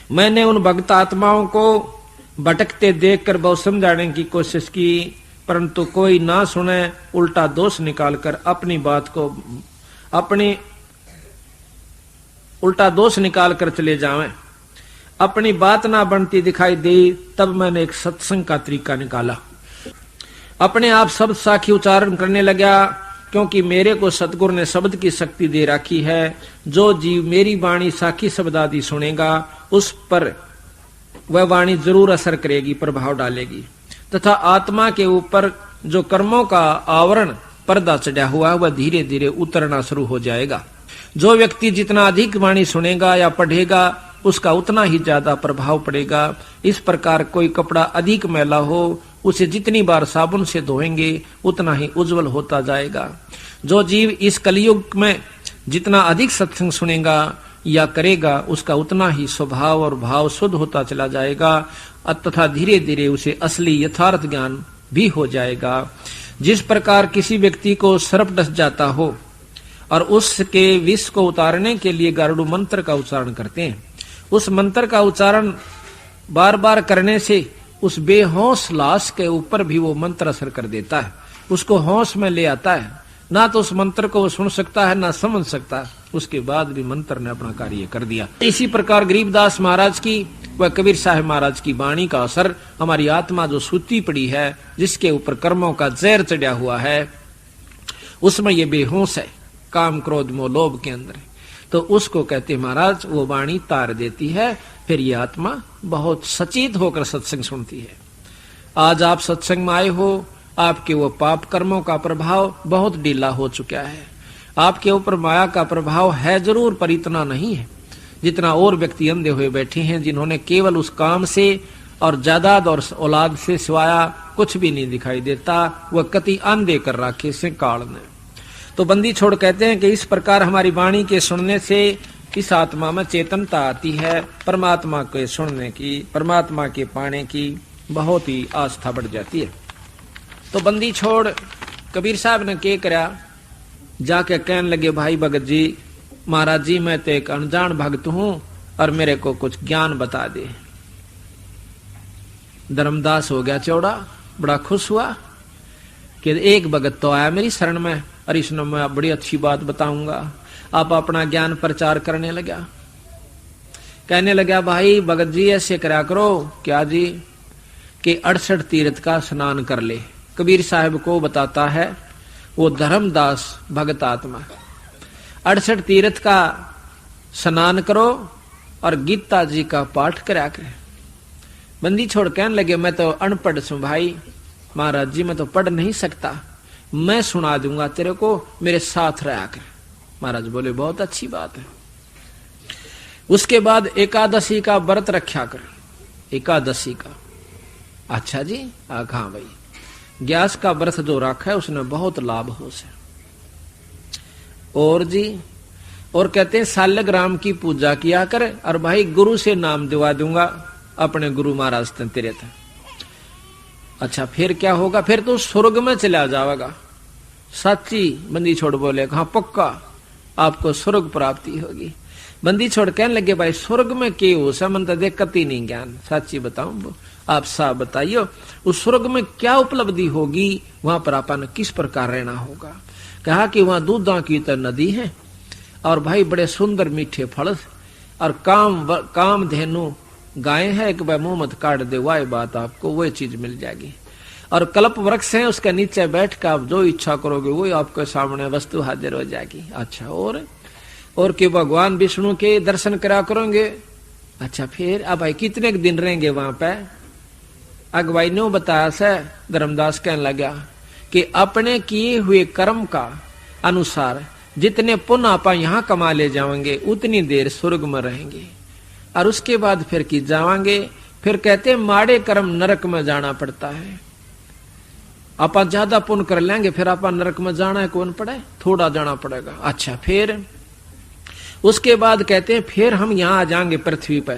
मैंने उन भक्त आत्माओं को भटकते देखकर बहुत समझाने की कोशिश की, परंतु कोई ना सुने, उल्टा दोष निकालकर उल्टा दोष निकालकर चले जावें। अपनी बात ना बनती दिखाई दी, तब मैंने एक सत्संग का तरीका निकाला। अपने आप शब्द साखी उच्चारण करने लगा, क्योंकि मेरे को सतगुरु ने शब्द की शक्ति दे रखी है। जो जीव मेरी वाणी साखी शब्द आदि सुनेगा, उस पर वह वाणी जरूर असर करेगी, प्रभाव डालेगी, तथा आत्मा के ऊपर जो कर्मों का आवरण पर्दा चढ़ा हुआ वह धीरे धीरे उतरना शुरू हो जाएगा। जो व्यक्ति जितना अधिक वाणी सुनेगा या पढ़ेगा, उसका उतना ही ज्यादा प्रभाव पड़ेगा। इस प्रकार कोई कपड़ा अधिक मैला हो, उसे जितनी बार साबुन से धोएंगे उतना ही उज्जवल होता जाएगा। जो जीव इस कलयुग में जितना अधिक सत्संग सुनेगा या करेगा, उसका उतना ही स्वभाव और भाव शुद्ध होता चला जाएगा, तथा धीरे धीरे उसे असली यथार्थ ज्ञान भी हो जाएगा। जिस प्रकार किसी व्यक्ति को सर्प डस जाता हो और उसके विष को उतारने के लिए गारुड़ मंत्र का उच्चारण करते हैं, उस मंत्र का उच्चारण बार बार करने से उस बेहोश लाश के ऊपर भी वो मंत्र असर कर देता है, उसको होश में ले आता है। ना तो उस मंत्र को वो सुन सकता है, ना समझ सकता है, उसके बाद भी मंत्र ने अपना कार्य कर दिया। इसी प्रकार गरीबदास महाराज की व कबीर साहब महाराज की वाणी का असर हमारी आत्मा जो सूती पड़ी है, जिसके ऊपर कर्मों का जहर चढ़ा हुआ है, उसमें ये बेहोश है, काम क्रोध मोह लोभ के अंदर, तो उसको कहते महाराज वो वाणी तार देती है। फिर ये आत्मा बहुत सचेत होकर सत्संग सुनती है। आज आप सत्संग में आए हो, आपके वो पाप कर्मों का प्रभाव बहुत ढीला हो चुका है। आपके ऊपर माया का प्रभाव है जरूर, पर इतना नहीं है जितना और व्यक्ति अंधे हुए बैठे हैं, जिन्होंने केवल उस काम से और जायदाद और औलाद से सिवाया कुछ भी नहीं दिखाई देता, वह कति अंधे कर रखे से काल ने। तो बंदी छोड़ कहते हैं कि इस प्रकार हमारी वाणी के सुनने से इस आत्मा में चेतनता आती है, परमात्मा के सुनने की, परमात्मा के पाने की बहुत ही आस्था बढ़ जाती है। तो बंदी छोड़ कबीर साहब ने क्या करा, जाके कहने लगे, भाई भगत जी, महाराज जी मैं तो एक अनजान भक्त हूं और मेरे को कुछ ज्ञान बता दे। धर्मदास हो गया चौड़ा, बड़ा खुश हुआ कि एक भगत तो आया मेरी शरण में और इसने मैं बड़ी अच्छी बात बताऊंगा। आप अपना ज्ञान प्रचार करने लगा, कहने लगा, भाई भगत जी ऐसे करा करो, क्या जी, कि 68 तीर्थ का स्नान कर ले। कबीर साहब को बताता है वो धर्मदास भगत आत्मा, 68 तीर्थ का स्नान करो और गीता जी का पाठ करा करे। बंदी छोड़ कहने लगे, मैं तो अनपढ़ हूं भाई, महाराज जी मैं तो पढ़ नहीं सकता, मैं सुना दूंगा तेरे को, मेरे साथ रहा कर। महाराज बोले, बहुत अच्छी बात है। उसके बाद एकादशी का व्रत रखा कर। एकादशी का, अच्छा जी, हाँ भाई, ग्यास का व्रत जो रखा है उसने बहुत लाभ हो से। और जी, और कहते हैं सालग्राम की पूजा किया कर, और भाई गुरु से नाम दिवा दूंगा, अपने गुरु महाराज तेरे थे। अच्छा फिर क्या होगा, फिर तो स्वर्ग में चला जाएगा। सच्ची? बंदी छोड़ बोले, हाँ पक्का आपको स्वर्ग प्राप्ति होगी। बंदी छोड़ कहने लगे, भाई स्वर्ग में क्या हो सा, मन तो देखती नहीं ज्ञान, सच्ची बताऊं आप साहब बताइए, उस स्वर्ग में क्या उपलब्धि होगी, वहां पर अपन किस प्रकार रहना होगा। कहा कि वहां दूधा की तो नदी है, और भाई बड़े सुंदर मीठे फल, और काम धेनु गाय है, एक भाई मुंह मत काट दे, वह बात आपको वही चीज मिल जाएगी। और कल्प वृक्ष है, उसके नीचे बैठ कर आप जो इच्छा करोगे वही आपके सामने वस्तु हाजिर हो जाएगी। अच्छा और कि भगवान विष्णु के दर्शन करा करोगे। अच्छा फिर अब भाई कितने दिन रहेंगे वहां पे। अगवाई ने बताया से, धर्मदास कहने लगा कि अपने किए हुए कर्म का अनुसार जितने पुण्य आप यहाँ कमा ले जाएंगे उतनी देर स्वर्ग में रहेंगे, और उसके बाद फिर की जावांगे। फिर कहते माड़े कर्म नरक में जाना पड़ता है। आप ज्यादा पुण्य कर लेंगे फिर आप नरक में जाना है, कौन पड़े, थोड़ा जाना पड़ेगा। अच्छा फिर उसके बाद कहते हैं फिर हम यहाँ आ जाएंगे पृथ्वी पे,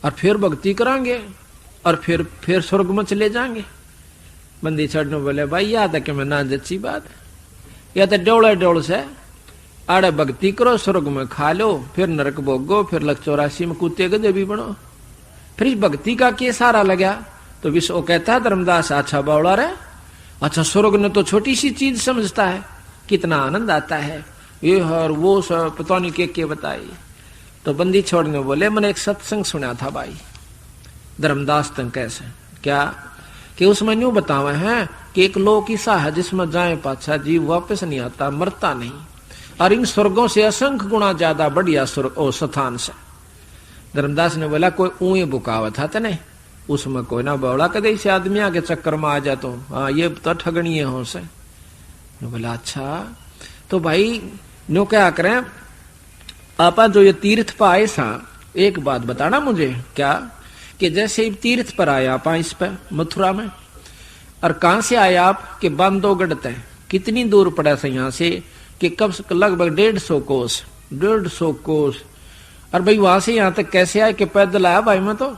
और फिर भक्ति करांगे, और फिर स्वर्ग में चले जाएंगे। बंदी चढ़ने बोले, भाई याद है कि मैं ना जच्ची बात, या तो डोले डोल से आड़े भक्ति करो, स्वर्ग में खा लो, फिर नरक भोगो, फिर लग 84 में कुत्ते गधे भी बनो। फिर इस भक्ति का क्या सारा लगा? तो विश्व कहता है धर्मदास, अच्छा बावड़ा रे, अच्छा स्वर्ग ने तो छोटी सी चीज समझता है, कितना आनंद आता है, ये और वो सब पता नहीं के बताई। तो बंदी छोड़ने बोले, मैंने एक सत्संग सुना था भाई धर्मदास तंग कैसे क्या कि उसमें न्यू बतावे हैं कि एक लोक ऐसा है जिसमें जाए पाछा जीव वापस नहीं आता, मरता नहीं, और इन स्वर्गों से असंख्य गुना ज्यादा बढ़िया स्वर्ग ओ स्थान से। धर्मदास ने बोला, कोई ऊए बुकावा था तने, उसमें कोई ना बौड़ा कदे इसे आदमिया के चक्कर में आ जा तो हाँ ये तो ठगनी है हो से। बोला अच्छा तो भाई न्यू क्या करें, आपा जो ये तीर्थ पर आए सा, एक बात बताना मुझे क्या कि जैसे तीर्थ पर आए आप इस पे मथुरा में, और कहां से आए आप कि बांधवगढ़ तय, कितनी दूर पड़ा था यहाँ से कि कब लगभग 150 कोस। और भाई वहां से यहाँ तक कैसे आए कि पैदल आया भाई, मैं तो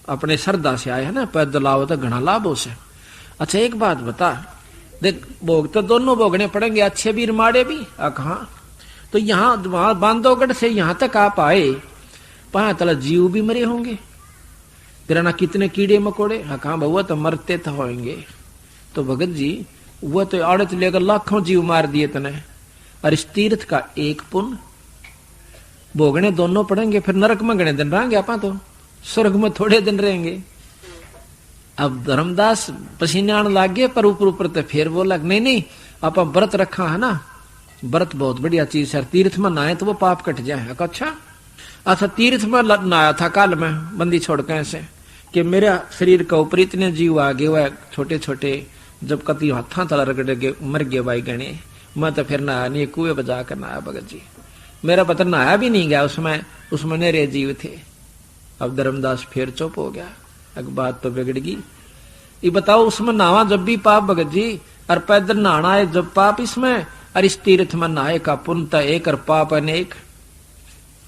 अपने श्रद्धा से आए है ना, पैदल आओ तो घना लाभ हो से। अच्छा एक बात बता, देख भोग तो दोनों भोगने पड़ेंगे, अच्छे भी माड़े भी। कहा तो यहाँ वहां बांधवगढ़ से यहाँ तक आप आए, पहा तला जीव भी मरे होंगे, तेरा ना कितने कीड़े मकोड़े। हाँ कहा बहुआ तो मरते तो होंगे। तो भगत जी वो तो आड़त लेकर लाखों जीव मार दिए तने, और इस तीर्थ का एक पुण्य भोगने दोनों पड़ेंगे, फिर नरक में गणे दिन रहेंगे आपा, तो स्वर्ग में थोड़े दिन रहेंगे। अब धर्मदास पसीने आने लग गए, पर ऊपर ऊपर तो फिर बोला नहीं आप व्रत रखा है ना, व्रत बहुत बढ़िया चीज है, तीर्थ में नहाए तो वो पाप कट जाए। अच्छा तीर्थ में नहाया था कल में बंदी छोड़ के ऐसे कि मेरे शरीर के ऊपर इतने जीव आ गए हुए छोटे छोटे, जब कति हाथा तला रगड़ के मर गए भाई गणे, मैं तो फिर नहाया नहीं, कुएं बजा कर नहाया भगत जी, मेरा पता नहाया भी नहीं गया, उसमें मेरे जीव थे। अब धर्मदास फिर चुप हो गया, एक बात तो बिगड़ गई। ये बताओ उसमें नहावा जब भी पाप भगत जी, और पैदल नहाना है जब पाप इसमें, और इस तीर्थ में नहाए का पुण्य एक और पाप अनेक।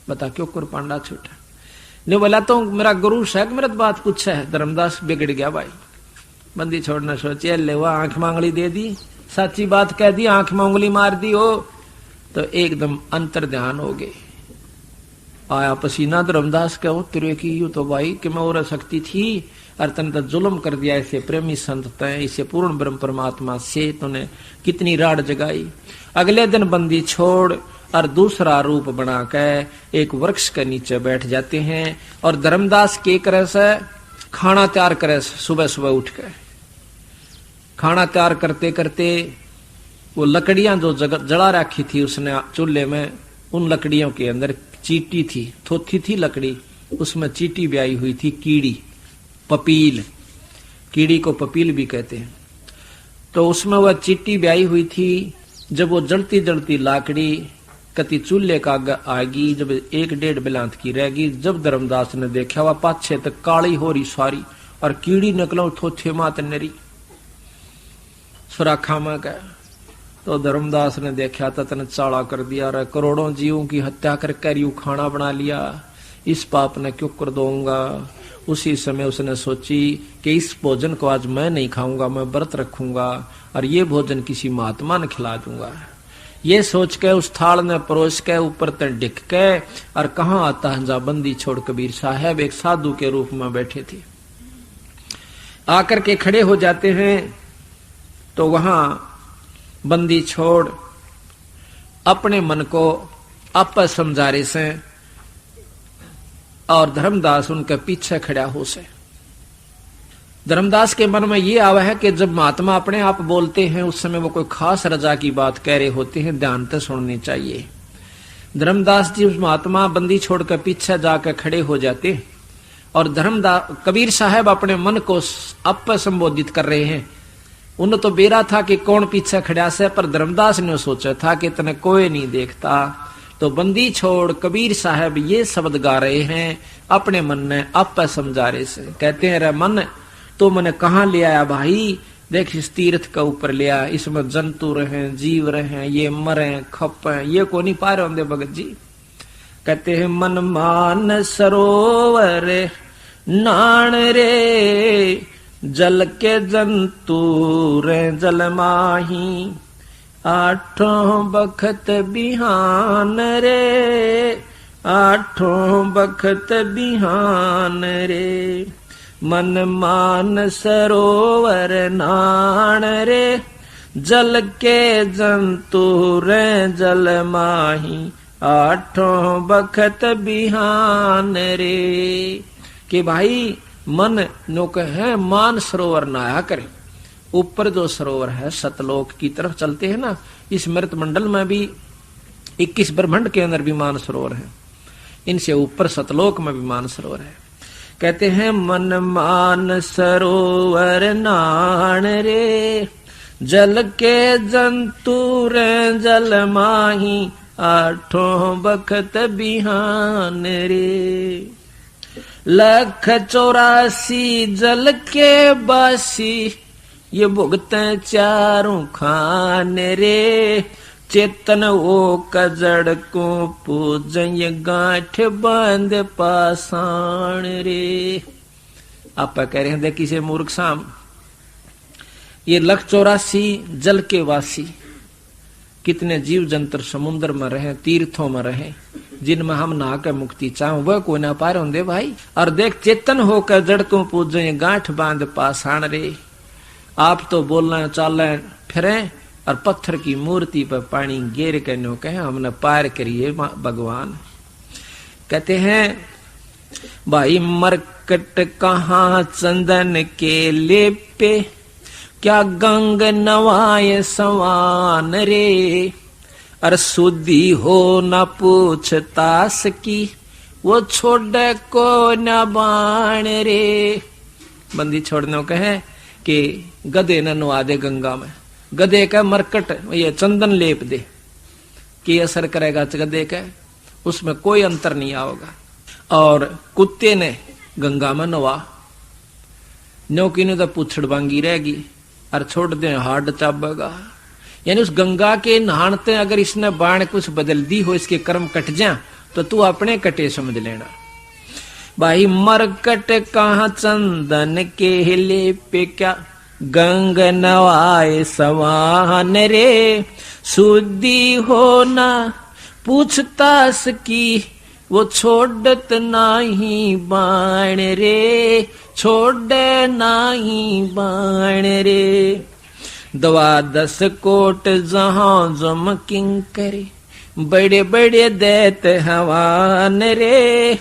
बता क्यों कुरपांडा छूटा? नहीं बोला तो मेरा गुरु शायद मेरा बात पूछा है। धर्मदास बिगड़ गया भाई, बंदी छोड़ना सोचे, ले वो आंख मांगली दे दी, सच्ची बात कह दी, आंख में उंगली मार दी हो, तो एकदम अंतर ध्यान हो गए। आया पसीना धर्मदास का, तेरे की यू तो भाई कि मैं और शक्ति थी, और तन तो जुल्म कर दिया ऐसे प्रेमी संत तय, इसे पूर्ण ब्रह्म परमात्मा से तूने कितनी राड जगाई। अगले दिन बंदी छोड़ और दूसरा रूप बना के एक वृक्ष के नीचे बैठ जाते हैं, और धर्मदास के करे से खाना तैयार करे, सुबह सुबह उठ के खाना तैयार करते करते वो लकड़ियां जो जला रखी थी उसने चूल्हे में, उन लकड़ियों के अंदर चीटी थी, थोथी थी लकड़ी, उसमें चीटी ब्याई हुई थी, कीड़ी पपील, कीड़ी को पपील भी कहते हैं। तो उसमें वह चीटी ब्याई हुई थी। जब वो जलती जलती लाकड़ी कति चूल्हे का आएगी, जब 1-1.5 बिलांत की रहेगी, जब धर्मदास ने देखा वह पाछे तक काली हो रही सारी, और कीड़ी निकलो थोथे मात नरी सुराखा में गया। तो धर्मदास ने देखा तो तने चाड़ा कर दिया, रे करोड़ों जीवों की हत्या करके यूं खाना बना लिया, इस पाप ने क्यों कर दूंगा। उसी समय उसने सोची कि इस भोजन को आज मैं नहीं खाऊंगा, मैं व्रत रखूंगा, और ये भोजन किसी महात्मा ने खिला दूंगा। ये सोच के उस थाल ने परोस के ऊपर तक डिक के, और कहाँ आता है जा बंदी छोड़ कबीर साहब एक साधु के रूप में बैठे थे, आकर के खड़े हो जाते हैं। तो वहां बंदी छोड़ अपने मन को आपस समझा रहे से, और धर्मदास उनके पीछे खड़ा हो से। धर्मदास के मन में ये आवा है कि जब महात्मा अपने आप बोलते हैं उस समय वो कोई खास रजा की बात कह रहे होते हैं, ध्यान से सुननी चाहिए। धर्मदास जी उस महात्मा बंदी छोड़कर पीछे जाकर खड़े हो जाते, और धर्मदास कबीर साहब अपने मन को आप संबोधित कर रहे हैं। उन्हें तो बेरा था कि कौन पीछे खड़ा से, पर धर्मदास ने सोचा था कि तने कोई नहीं देखता। तो बंदी छोड़ कबीर साहब ये शब्द गा रहे हैं अपने मन ने आप समझा रहे से। कहते हैं रे मन तो मैंने कहाँ ले आया भाई, देख इस तीर्थ का ऊपर ले आया, इसमें जंतु रहे, जीव रहे, ये मरे खपे, ये को नहीं पा रहे होंगे भगत जी। कहते हैं मन मान सरोवर नान रे, जल के जंतु रे जल माही, आठों बखत बिहान रे, आठों बखत बिहान रे, मन मान सरोवर नाण रे, जल के जंतु रे जल माही, आठों बखत बिहान रे। कि भाई मन नो कहे मान सरोवर नहाया करे। ऊपर जो सरोवर है सतलोक की तरफ चलते हैं ना, इस मृत मंडल में भी 21 ब्रह्मांड के अंदर भी मान सरोवर है, इनसे ऊपर सतलोक में भी मान सरोवर है। कहते हैं मन मान सरोवर नाण रे, जल के जंतु रे जल माही, आठों बखत बिहान रे। 184 जल के बासी, ये भुगते चारों खान रे, चेतन ओ कजड़ को पूजय गांठ बांध पाषाण रे। आप कह रहे हैं देखिए से मूर्ख साम, ये 184 जल के वासी, कितने जीव जंत्र समुद्र में रहे, तीर्थों में रहे, जिनमें हम नहा के मुक्ति चाहो वह कोई ना पार होंगे भाई। और देख चेतन होकर जड़ को पूजे गांठ बांध पाषाण रे। आप तो बोलना चालें फिरे और पत्थर की मूर्ति पर पानी गिर के नो कहे हमने पार करिए भगवान। कहते हैं भाई मरकट कहाँ चंदन के लेपे, क्या गंग नवाय सवान रे, और शुद्धि हो न पूछतास की, वो छोड़ को न बाण रे। बंदी छोड़ने कहे कि गधे न नवा दे गंगा में, गधे का मरकट ये चंदन लेप दे कि असर करेगा गधे का, उसमें कोई अंतर नहीं आओगा। और कुत्ते ने गंगा में नवा, न्योकी ने तो पूछड़ बांगी रहेगी और छोड़ दे हार्ड चाबेगा। यानी उस गंगा के नहानते अगर इसने बाण कुछ बदल दी हो, इसके कर्म कट जा तो तू अपने कटे समझ लेना। भाई मरकट कहाँ चंदन के लेपे, क्या गंग नवाए सवान रे, शुद्धि हो ना पूछतास की, वो छोड़त नाही बाण रे, छोड़ नाही बाण रे। 12 कोट जहां जम किंकरे, बड़े बड़े दैत हवान रे,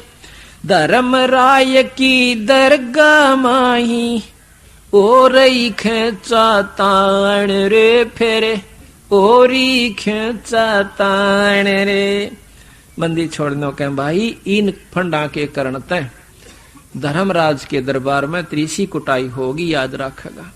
धर्म राय की दरगाह माही, ओरई खेचा ताण रे फेरे, ओरी खेचा ताण रे। बंदी छोड़ने के भाई इन फंडा के कारण तय धर्मराज के दरबार में त्रिसी कुटाई होगी, याद रखेगा।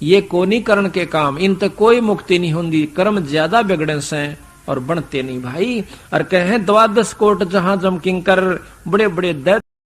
ये कोनी करण के काम, इन तक कोई मुक्ति नहीं होंगी, कर्म ज्यादा बिगड़े से और बनते नहीं भाई। और कहे 12 कोट जहां जम किंकर, बड़े बड़े दैत